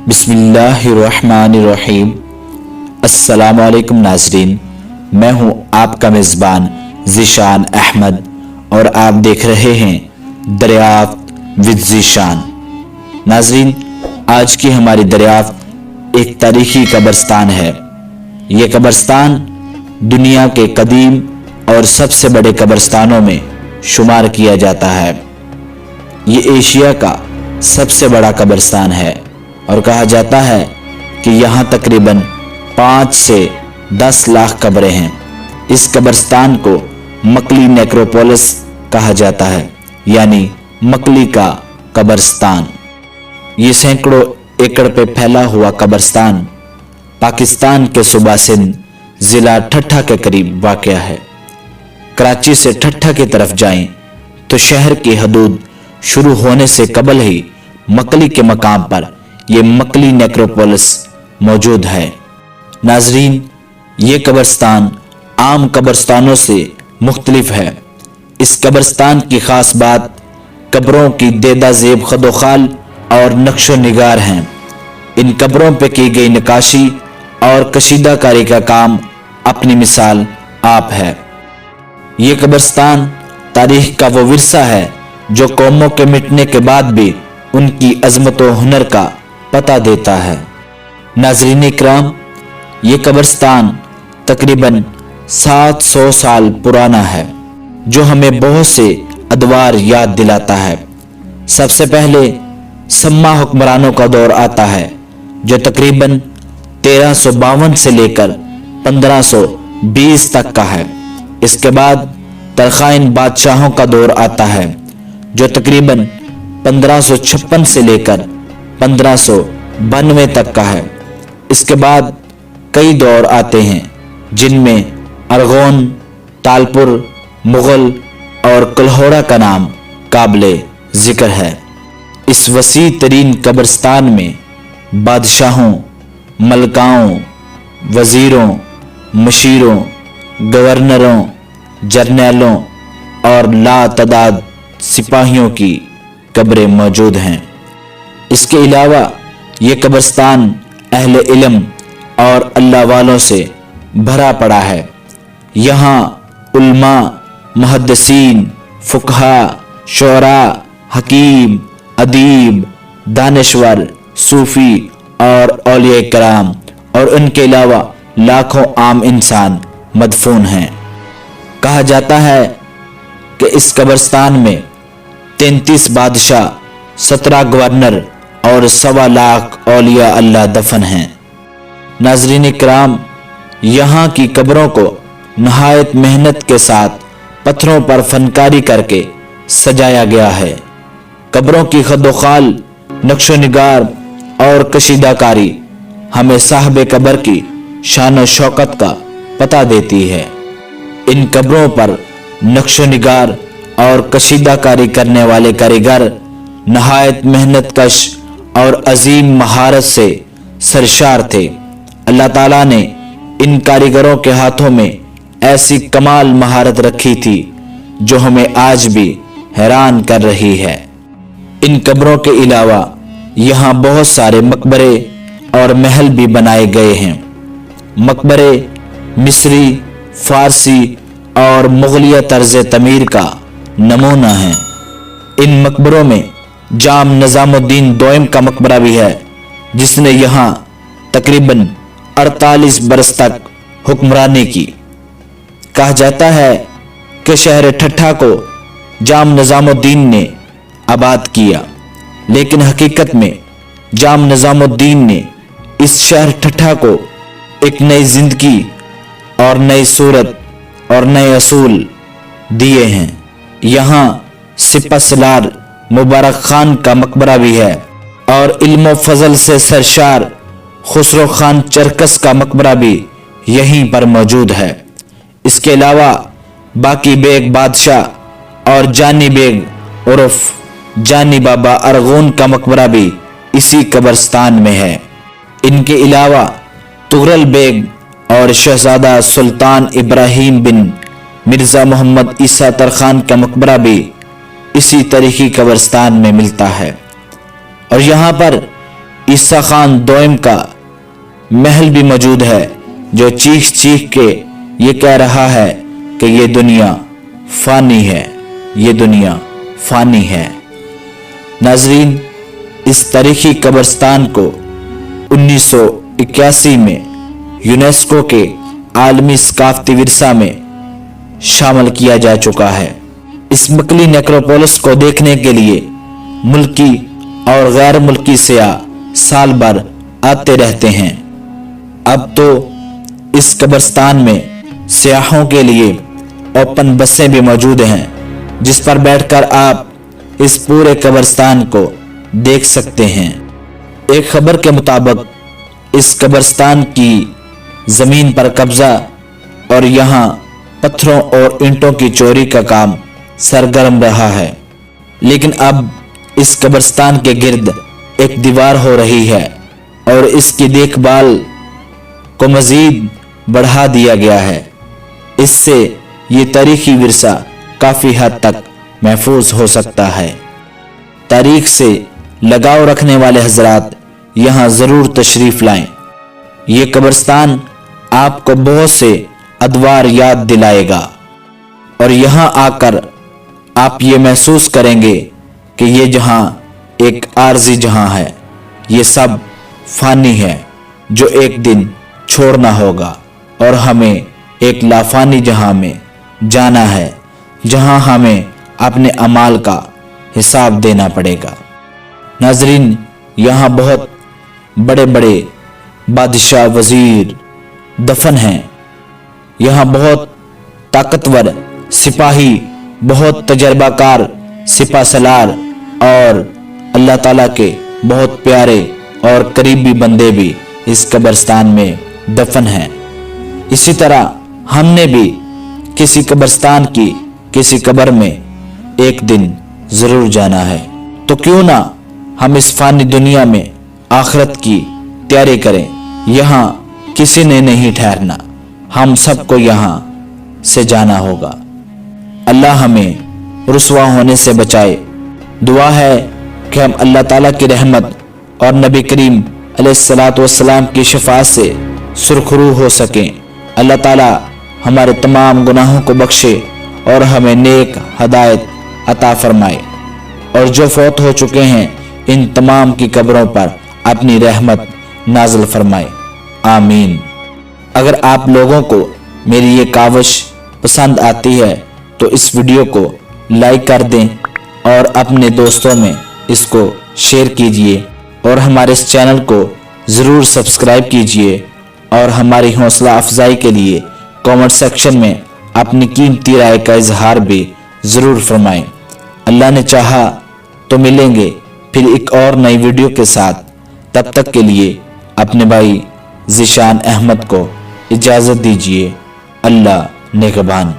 बिस्मिल्लाहिर्रहमानिर्रहीम। अस्सलाम वालेकुम नाज़रीन, मैं हूं आपका मेज़बान ज़ीशान अहमद और आप देख रहे हैं दरियाफ्त विद ज़ीशान। नाज़रीन, आज की हमारी दरियाफ्त एक तारीखी कब्रिस्तान है। ये कब्रिस्तान दुनिया के कदीम और सबसे बड़े कब्रिस्तानों में शुमार किया जाता है। ये एशिया का सबसे बड़ा कब्रिस्तान है और कहा जाता है कि यहाँ तकरीबन 5 से 10 लाख कब्रें हैं। इस कब्रिस्तान को मकली नेक्रोपोलिस कहा जाता है, यानी मकली का कब्रिस्तान। ये सैकड़ों एकड़ पे फैला हुआ कब्रिस्तान पाकिस्तान के सूबा सिंध ज़िला ठट्ठा के करीब वाक़या है। कराची से ठट्ठा की तरफ जाएं तो शहर की हदूद शुरू होने से कबल ही मकली के मकाम पर ये मकली नेक्रोपोलिस मौजूद है। नाजरीन, ये कब्रिस्तान आम कब्रिस्तानों से मुख्तलिफ है। इस कब्रिस्तान की खास बात कब्रों की देदा ज़ेब खदोखाल और नक्शो निगार हैं। इन कब्रों पर की गई नक्काशी और कशीदाकारी का काम अपनी मिसाल आप है। ये कब्रिस्तान तारीख का वो विरसा है जो कौमों के मिटने के बाद भी उनकी अजमत व हुनर का पता देता है। नाज़रीन इकराम, ये कब्रिस्तान तकरीबन 700 साल पुराना है, जो हमें बहुत से अदवार याद दिलाता है। सबसे पहले सम्मा हुक्मरानों का दौर आता है, जो तकरीबन 1352 से लेकर 1520 तक का है। इसके बाद तरखाइन बादशाहों का दौर आता है, जो तकरीबन 1556 से लेकर 1592 तक का है। इसके बाद कई दौर आते हैं, जिनमें अरगोन, तालपुर, मुगल और कल्होड़ा का नाम काबिले जिक्र है। इस वसी तरीन कब्रिस्तान में बादशाहों, मलकाओं, वजीरों, मशीरों, गवर्नरों, जर्नैलों और लातदाद सिपाहियों की कब्रें मौजूद हैं। इसके अलावा ये कब्रिस्तान अहले इल्म और अल्लाह वालों से भरा पड़ा है। यहाँ उल्मा, मुहद्दिसीन, फुकहा, शोरा, हकीम, अदीब, दानिश्वर, सूफी और औलिया कराम और उनके अलावा लाखों आम इंसान मदफून हैं। कहा जाता है कि इस कब्रिस्तान में 33 बादशाह, 17 गवर्नर और 1.25 लाख औलिया अल्लाह दफन हैं। नाज़रीन इकराम, यहाँ की कब्रों को नहायत मेहनत के साथ पत्थरों पर फनकारी करके सजाया गया है। कब्रों की खदोखाल, नक्शो निगार और कशीदाकारी हमें साहब कब्र की शान और शौकत का पता देती है। इन कब्रों पर नक्शो निगार और कशीदाकारी करने वाले कारीगर नहायत मेहनत कश और अजीम महारत से सरशार थे। अल्लाह ताला ने इन कारीगरों के हाथों में ऐसी कमाल महारत रखी थी जो हमें आज भी हैरान कर रही है। इन कब्रों के अलावा यहाँ बहुत सारे मकबरे और महल भी बनाए गए हैं। मकबरे मिस्री, फारसी और मुगलिया तर्ज तमीर का नमूना है। इन मकबरों में जाम निज़ामुद्दीन दोयम का मकबरा भी है, जिसने यहाँ तकरीबन 48 बरस तक हुक्मरानी की। कहा जाता है कि शहर ठट्ठा को जाम निज़ामुद्दीन ने आबाद किया, लेकिन हकीकत में जाम निज़ामुद्दीन ने इस शहर ठट्ठा को एक नई जिंदगी और नई सूरत और नए असूल दिए हैं। यहाँ सिपा सलार मुबारक खान का मकबरा भी है और इल्म फजल से सरशार खुसरो खान चरकस का मकबरा भी यहीं पर मौजूद है। इसके अलावा बाकी बेग बादशाह और जानी बेग उर्फ जानी बाबा अरगोन का मकबरा भी इसी कब्रिस्तान में है। इनके अलावा तुगरल बेग और शहजादा सुल्तान इब्राहिम बिन मिर्ज़ा मोहम्मद ईसा तरखान का मकबरा भी इसी तरीकी कब्रिस्तान में मिलता है। और यहाँ पर عیسیٰ خان دوئم کا محل بھی موجود ہے جو چیخ چیخ کے یہ کہہ رہا ہے کہ یہ دنیا فانی ہے، یہ دنیا فانی ہے۔ ناظرین، اس تاریخی قبرستان کو 1981 میں یونیسکو کے عالمی ثقافتی ورثہ میں شامل کیا جا چکا ہے۔ اس مکلی نیکروپولس کو دیکھنے کے لیے ملکی اور غیر ملکی سیاح سال بھر آتے رہتے ہیں۔ اب تو اس قبرستان میں سیاحوں کے لیے اوپن بسیں بھی موجود ہیں جس پر بیٹھ کر آپ اس پورے قبرستان کو دیکھ سکتے ہیں۔ ایک خبر کے مطابق اس قبرستان کی زمین پر قبضہ اور یہاں پتھروں اور اینٹوں کی چوری کا کام سرگرم رہا ہے، لیکن اب اس قبرستان کے گرد ایک دیوار ہو رہی ہے اور اس کی دیکھ بھال کو مزید بڑھا دیا گیا ہے۔ اس سے یہ تاریخی ورثہ کافی حد تک محفوظ ہو سکتا ہے۔ تاریخ سے لگاؤ رکھنے والے حضرات یہاں ضرور تشریف لائیں۔ یہ قبرستان آپ کو بہت سے ادوار یاد دلائے گا اور یہاں آ کر آپ یہ محسوس کریں گے کہ یہ جہاں ایک عارضی جہاں ہے، یہ سب فانی ہے جو ایک دن چھوڑنا ہوگا، اور ہمیں ایک لافانی جہاں میں جانا ہے جہاں ہمیں اپنے اعمال کا حساب دینا پڑے گا۔ ناظرین، یہاں بہت بڑے بڑے بادشاہ وزیر دفن ہیں، یہاں بہت طاقتور سپاہی، بہت تجربہ کار سپہ سالار اور اللہ تعالیٰ کے بہت پیارے اور قریبی بندے بھی اس قبرستان میں دفن ہیں۔ اسی طرح ہم نے بھی کسی قبرستان کی کسی قبر میں ایک دن ضرور جانا ہے، تو کیوں نہ ہم اس فانی دنیا میں آخرت کی تیاری کریں۔ یہاں کسی نے نہیں ٹھہرنا، ہم سب کو یہاں سے جانا ہوگا۔ اللہ ہمیں رسوا ہونے سے بچائے۔ دعا ہے کہ ہم اللہ تعالیٰ کی رحمت اور نبی کریم علیہ الصلاۃ والسلام کی شفاعت سے سرخرو ہو سکیں۔ اللہ تعالیٰ ہمارے تمام گناہوں کو بخشے اور ہمیں نیک ہدایت عطا فرمائے، اور جو فوت ہو چکے ہیں ان تمام کی قبروں پر اپنی رحمت نازل فرمائے، آمین۔ اگر آپ لوگوں کو میری یہ کاوش پسند آتی ہے تو اس ویڈیو کو لائک کر دیں اور اپنے دوستوں میں اس کو شیئر کیجئے، اور ہمارے اس چینل کو ضرور سبسکرائب کیجئے، اور ہماری حوصلہ افزائی کے لیے کامنٹ سیکشن میں اپنی قیمتی رائے کا اظہار بھی ضرور فرمائیں۔ اللہ نے چاہا تو ملیں گے پھر ایک اور نئی ویڈیو کے ساتھ۔ تب تک کے لیے اپنے بھائی ذیشان احمد کو اجازت دیجیے۔ اللہ نگہبان۔